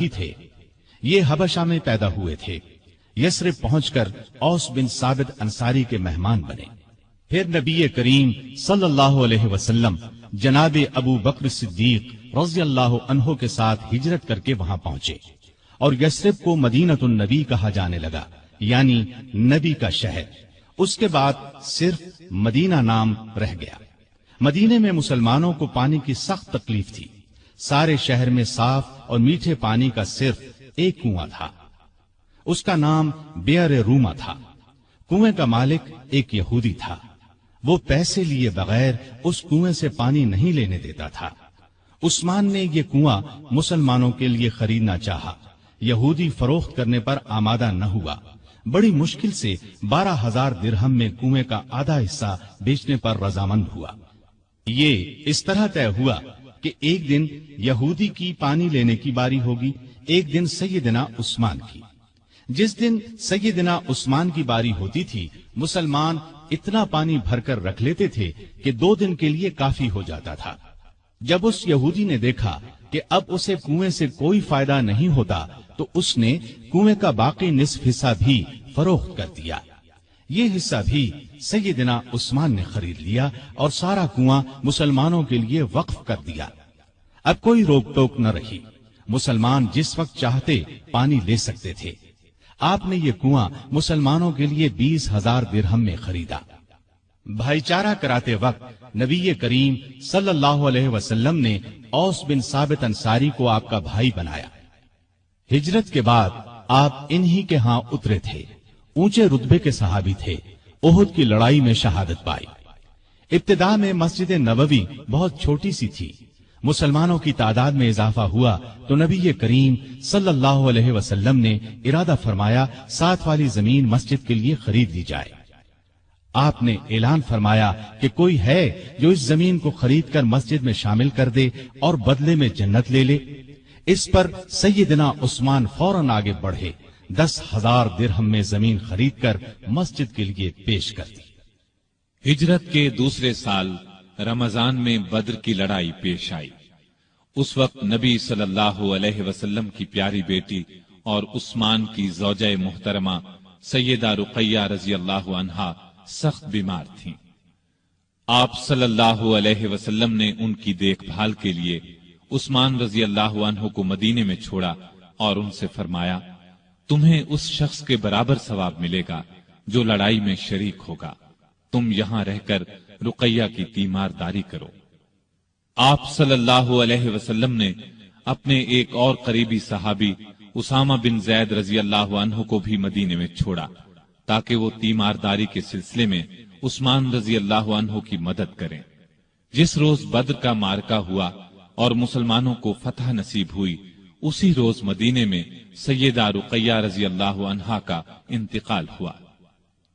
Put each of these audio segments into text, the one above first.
ہی تھے، یہ حبشہ میں پیدا ہوئے تھے۔ یثرب پہنچ کر اوس بن ثابت انصاری کے مہمان بنے۔ پھر نبی کریم صلی اللہ علیہ وسلم جناب ابو بکر صدیق رضی اللہ عنہ کے ساتھ ہجرت کر کے وہاں پہنچے، اور یثرب کو مدینۃ النبی کہا جانے لگا، یعنی نبی کا شہر۔ اس کے بعد صرف مدینہ نام رہ گیا۔ مدینے میں مسلمانوں کو پانی کی سخت تکلیف تھی۔ سارے شہر میں صاف اور میٹھے پانی کا صرف ایک کنواں تھا، اس کا نام بئر روما تھا۔ کنویں کا مالک ایک یہودی تھا، وہ پیسے لیے بغیر اس کنویں سے پانی نہیں لینے دیتا تھا۔ عثمان نے یہ کنواں مسلمانوں کے لیے خریدنا چاہا، یہودی فروخت کرنے پر آمادہ نہ ہوا۔ بڑی مشکل سے 12,000 درہم میں کنویں کا آدھا حصہ بیچنے پر رضامند ہوا۔ یہ اس طرح طے ہوا کہ ایک دن یہودی کی پانی لینے کی باری ہوگی، ایک دن سیدنا عثمان کی۔ جس دن سیدنا عثمان کی باری ہوتی تھی، مسلمان اتنا پانی بھر کر رکھ لیتے تھے کہ 2 دن کے لیے کافی ہو جاتا تھا۔ جب اس یہودی نے دیکھا کہ اب اسے کنویں سے کوئی فائدہ نہیں ہوتا تو اس نے کنویں کا باقی نصف حصہ بھی فروخت کر دیا۔ یہ حصہ بھی سیدنا عثمان نے خرید لیا اور سارا کنواں مسلمانوں کے لیے وقف کر دیا۔ اب کوئی روک ٹوک نہ رہی، مسلمان جس وقت چاہتے پانی لے سکتے تھے۔ آپ نے یہ کنواں مسلمانوں کے لیے 20,000 درہم میں خریدا۔ بھائی چارہ کراتے وقت نبی کریم صلی اللہ علیہ وسلم نے اوس بن ثابت انصاری کو آپ کا بھائی بنایا۔ ہجرت کے بعد آپ انہی کے ہاں اترے تھے، اونچے رتبے کے صحابی تھے، احد کی لڑائی میں شہادت پائی۔ ابتدا میں مسجد نبوی بہت چھوٹی سی تھی، مسلمانوں کی تعداد میں اضافہ ہوا تو نبی کریم صلی اللہ علیہ وسلم نے ارادہ فرمایا 7 والی زمین مسجد کے لیے خرید لی جائے۔ آپ نے اعلان فرمایا کہ کوئی ہے جو اس زمین کو خرید کر مسجد میں شامل کر دے اور بدلے میں جنت لے لے۔ اس پر سیدنا عثمان فوراً آگے بڑھے، 10,000 درہم میں زمین خرید کر مسجد کے لیے پیش کر دی۔ ہجرت کے دوسرے سال رمضان میں بدر کی لڑائی پیش آئی۔ اس وقت نبی صلی اللہ علیہ وسلم کی پیاری بیٹی اور عثمان کی زوجہ محترمہ سیدہ رقیہ رضی اللہ عنہا سخت بیمار تھیں۔ آپ صلی اللہ علیہ وسلم نے ان کی دیکھ بھال کے لیے عثمان رضی اللہ عنہ کو مدینے میں چھوڑا اور ان سے فرمایا، تمہیں اس شخص کے برابر ثواب ملے گا جو لڑائی میں شریک ہوگا، تم یہاں رہ کر رقیہ کی تیمارداری کرو۔ آپ صلی اللہ علیہ وسلم نے اپنے ایک اور قریبی صحابی اسامہ بن زید رضی اللہ عنہ کو بھی مدینے میں چھوڑا تاکہ وہ تیمارداری کے سلسلے میں عثمان رضی اللہ عنہ کی مدد کریں۔ جس روز بدر کا معرکہ ہوا اور مسلمانوں کو فتح نصیب ہوئی، اسی روز مدینے میں سیدہ رقیہ رضی اللہ عنہا کا انتقال ہوا۔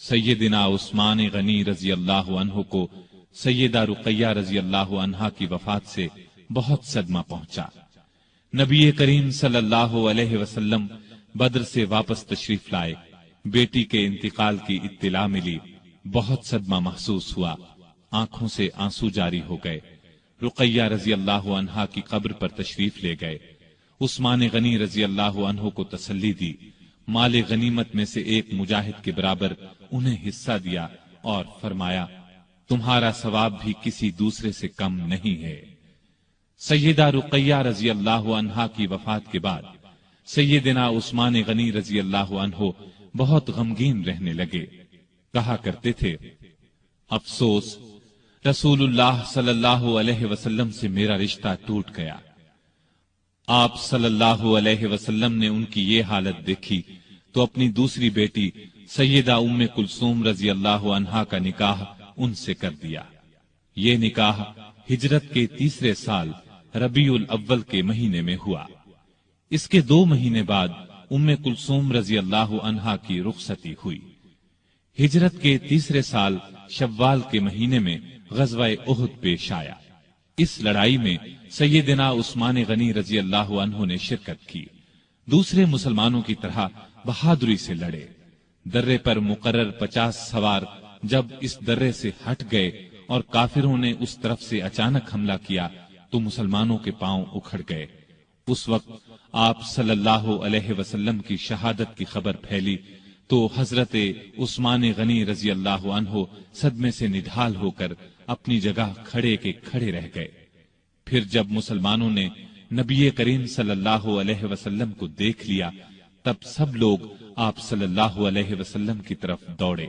سیدنا عثمان غنی رضی اللہ عنہ کو سیدہ رقیہ رضی اللہ عنہا کی وفات سے بہت صدمہ پہنچا۔ نبی کریم صلی اللہ علیہ وسلم بدر سے واپس تشریف لائے، بیٹی کے انتقال کی اطلاع ملی، بہت صدمہ محسوس ہوا، آنکھوں سے آنسو جاری ہو گئے۔ رقیہ رضی اللہ عنہا کی قبر پر تشریف لے گئے، عثمان غنی رضی اللہ عنہ کو تسلی دی، مال غنیمت میں سے ایک مجاہد کے برابر انہیں حصہ دیا اور فرمایا، تمہارا ثواب بھی کسی دوسرے سے کم نہیں ہے۔ سیدہ رقیہ رضی اللہ عنہا کی وفات کے بعد سیدنا عثمان غنی رضی اللہ عنہ بہت غمگین رہنے لگے، کہا کرتے تھے، افسوس، رسول اللہ صلی اللہ علیہ وسلم سے میرا رشتہ ٹوٹ گیا۔ آپ صلی اللہ علیہ وسلم نے ان کی یہ حالت دیکھی تو اپنی دوسری بیٹی سیدہ ام کلثوم رضی اللہ عنہا کا نکاح ان سے کر دیا۔ یہ نکاح ہجرت کے تیسرے سال ربیع الاول کے مہینے میں ہوا۔ اس کے 2 مہینے بعد ام کلثوم رضی اللہ عنہا کی رخصتی ہوئی۔ ہجرت کے تیسرے سال شوال کے مہینے میں غزوہ احد پیش آیا۔ اس لڑائی میں سیدنا عثمان غنی رضی اللہ عنہ نے شرکت کی، دوسرے مسلمانوں کی طرح بہادری سے لڑے۔ درے پر مقرر 50 سوار جب اس درے سے ہٹ گئے اور کافروں نے اس طرف سے اچانک حملہ کیا تو مسلمانوں کے پاؤں اکھڑ گئے، اس وقت آپ صلی اللہ علیہ وسلم کی شہادت کی خبر پھیلی تو حضرت عثمان غنی رضی اللہ عنہ صدمے سے نڈھال ہو کر اپنی جگہ کھڑے کے کھڑے رہ گئے۔ پھر جب مسلمانوں نے نبی کریم صلی اللہ علیہ وسلم کو دیکھ لیا تب سب لوگ آپ صلی اللہ علیہ وسلم کی طرف دوڑے۔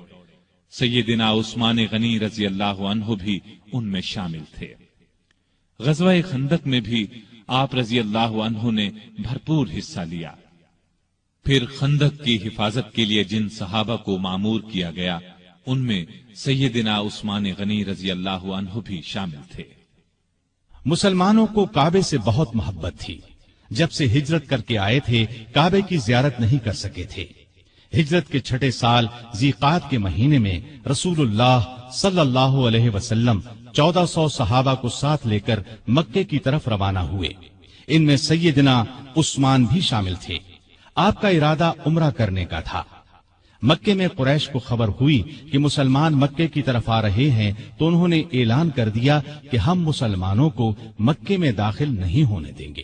سیدنا عثمان غنی رضی اللہ عنہ بھی ان میں شامل تھے۔ غزوہ خندق میں بھی آپ رضی اللہ عنہ نے بھرپور حصہ لیا۔ پھر خندق کی حفاظت کے لیے جن صحابہ کو مامور کیا گیا ان میں سیدنا عثمان غنی رضی اللہ عنہ بھی شامل تھے۔ مسلمانوں کو کعبے سے بہت محبت تھی۔ جب سے ہجرت کر کے آئے تھے کعبے کی زیارت نہیں کر سکے تھے۔ ہجرت کے چھٹے سال ذیقعد کے مہینے میں رسول اللہ صلی اللہ علیہ وسلم 1400 صحابہ کو ساتھ لے کر مکے کی طرف روانہ ہوئے۔ ان میں سیدنا عثمان بھی شامل تھے۔ آپ کا ارادہ عمرہ کرنے کا تھا۔ مکے میں قریش کو خبر ہوئی کہ مسلمان مکے کی طرف آ رہے ہیں تو انہوں نے اعلان کر دیا کہ ہم مسلمانوں کو مکے میں داخل نہیں ہونے دیں گے۔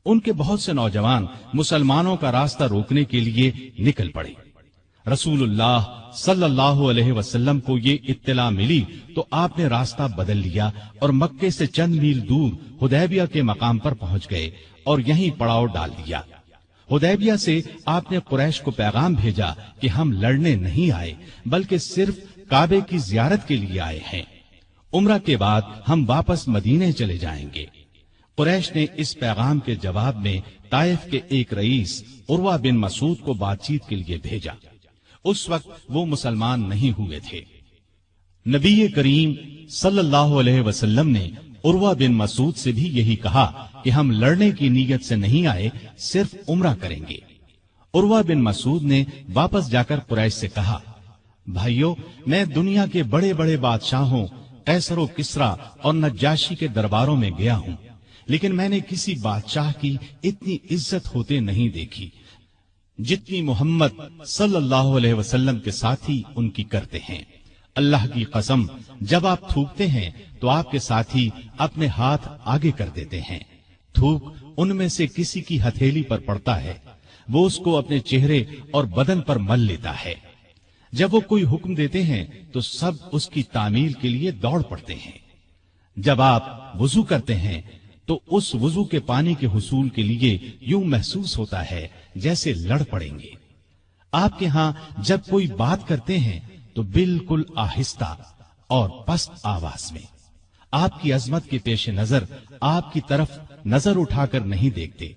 ان کے بہت سے نوجوان مسلمانوں کا راستہ روکنے کے لیے نکل پڑے۔ رسول اللہ صلی اللہ علیہ وسلم کو یہ اطلاع ملی تو آپ نے راستہ بدل لیا اور مکے سے چند میل دور حدیبیہ کے مقام پر پہنچ گئے اور یہیں پڑاؤ ڈال دیا۔ حدیبیہ سے آپ نے قریش کو پیغام بھیجا کہ ہم لڑنے نہیں آئے بلکہ صرف کعبے کی زیارت کے لیے آئے ہیں۔ عمرہ کے بعد ہم واپس مدینے چلے جائیں گے۔ قریش نے اس پیغام کے جواب میں طائف کے ایک رئیس عروہ بن مسعود کو بات چیت کے لیے بھیجا۔ اس وقت وہ مسلمان نہیں ہوئے تھے۔ نبی کریم صلی اللہ علیہ وسلم نے عروہ بن مسعود سے بھی یہی کہا کہ ہم لڑنے کی نیت سے نہیں آئے، صرف عمرہ کریں گے۔ عروہ بن مسعود نے واپس جا کر قریش سے کہا، بھائیو، میں دنیا کے بڑے بڑے بادشاہوں قیصر و کسریٰ اور نجاشی کے درباروں میں گیا ہوں، لیکن میں نے کسی بادشاہ کی اتنی عزت ہوتے نہیں دیکھی جتنی محمد صلی اللہ علیہ وسلم کے ساتھی ان کی کرتے ہیں۔ اللہ کی قسم، جب آپ تھوکتے ہیں تو آپ کے ساتھی اپنے ہاتھ آگے کر دیتے ہیں۔ تھوک ان میں سے کسی کی ہتھیلی پر پڑتا ہے، وہ اس کو اپنے چہرے اور بدن پر مل لیتا ہے۔ جب وہ کوئی حکم دیتے ہیں تو سب اس کی تعمیل کے لیے دوڑ پڑتے ہیں۔ جب آپ وضو کرتے ہیں تو اس وضو کے پانی کے حصول کے لیے یوں محسوس ہوتا ہے جیسے لڑ پڑیں گے۔ آپ کے ہاں جب کوئی بات کرتے ہیں تو بالکل آہستہ اور پست آواز میں۔ آپ کی عظمت کے پیش نظر آپ کی طرف نظر اٹھا کر نہیں دیکھتے۔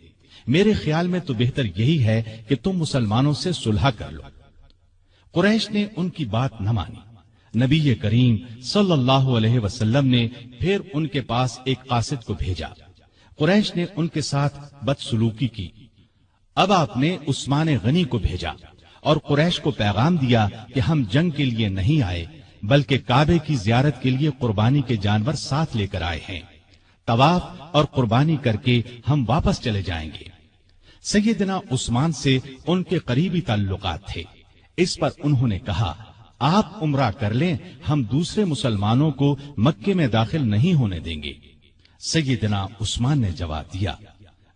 میرے خیال میں تو بہتر یہی ہے کہ تم مسلمانوں سے صلح کر لو۔ قریش نے ان کی بات نہ مانی۔ نبی کریم صلی اللہ علیہ وسلم نے پھر ان کے پاس ایک قاصد کو بھیجا۔ قریش نے ان کے ساتھ بدسلوکی کی۔ اب آپ نے عثمان غنی کو بھیجا اور قریش کو پیغام دیا کہ ہم جنگ کے لیے نہیں آئے بلکہ کعبے کی زیارت کے لیے قربانی کے جانور ساتھ لے کر آئے ہیں۔ طواف اور قربانی کر کے ہم واپس چلے جائیں گے۔ سیدنا عثمان سے ان کے قریبی تعلقات تھے۔ اس پر انہوں نے کہا، آپ عمرہ کر لیں، ہم دوسرے مسلمانوں کو مکے میں داخل نہیں ہونے دیں گے۔ سیدنا عثمان نے جواب دیا،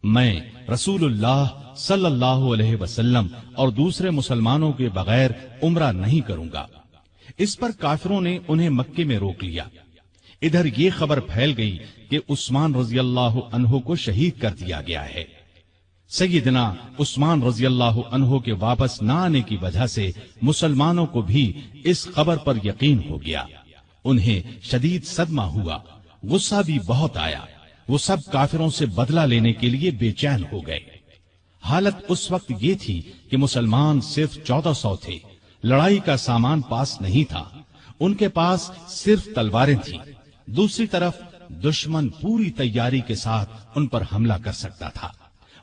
میں رسول اللہ صلی اللہ علیہ وسلم اور دوسرے مسلمانوں کے بغیر عمرہ نہیں کروں گا۔ اس پر کافروں نے انہیں مکے میں روک لیا۔ ادھر یہ خبر پھیل گئی کہ عثمان رضی اللہ عنہ کو شہید کر دیا گیا ہے۔ سیدنا عثمان رضی اللہ عنہ کے واپس نہ آنے کی وجہ سے مسلمانوں کو بھی اس خبر پر یقین ہو گیا۔ انہیں شدید صدمہ ہوا، غصہ بھی بہت آیا۔ وہ سب کافروں سے بدلہ لینے کے لیے بے چین ہو گئے۔ حالت اس وقت یہ تھی کہ مسلمان صرف 1400 تھے، لڑائی کا سامان پاس نہیں تھا، ان کے پاس صرف تلواریں تھیں۔ دوسری طرف دشمن پوری تیاری کے ساتھ ان پر حملہ کر سکتا تھا۔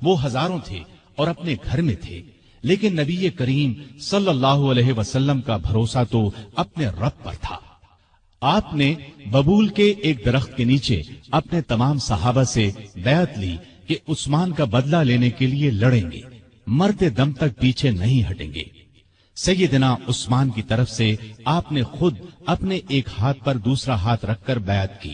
وہ ہزاروں تھے اور اپنے گھر میں تھے، لیکن نبی کریم صلی اللہ علیہ وسلم کا بھروسہ تو اپنے رب پر تھا۔ آپ نے ببول کے ایک درخت کے نیچے اپنے تمام صحابہ سے بیعت لی کہ عثمان کا بدلہ لینے کے لیے لڑیں گے، مرتے دم تک پیچھے نہیں ہٹیں گے۔ سیدنا عثمان کی طرف سے آپ نے خود اپنے ایک ہاتھ پر دوسرا ہاتھ رکھ کر بیعت کی۔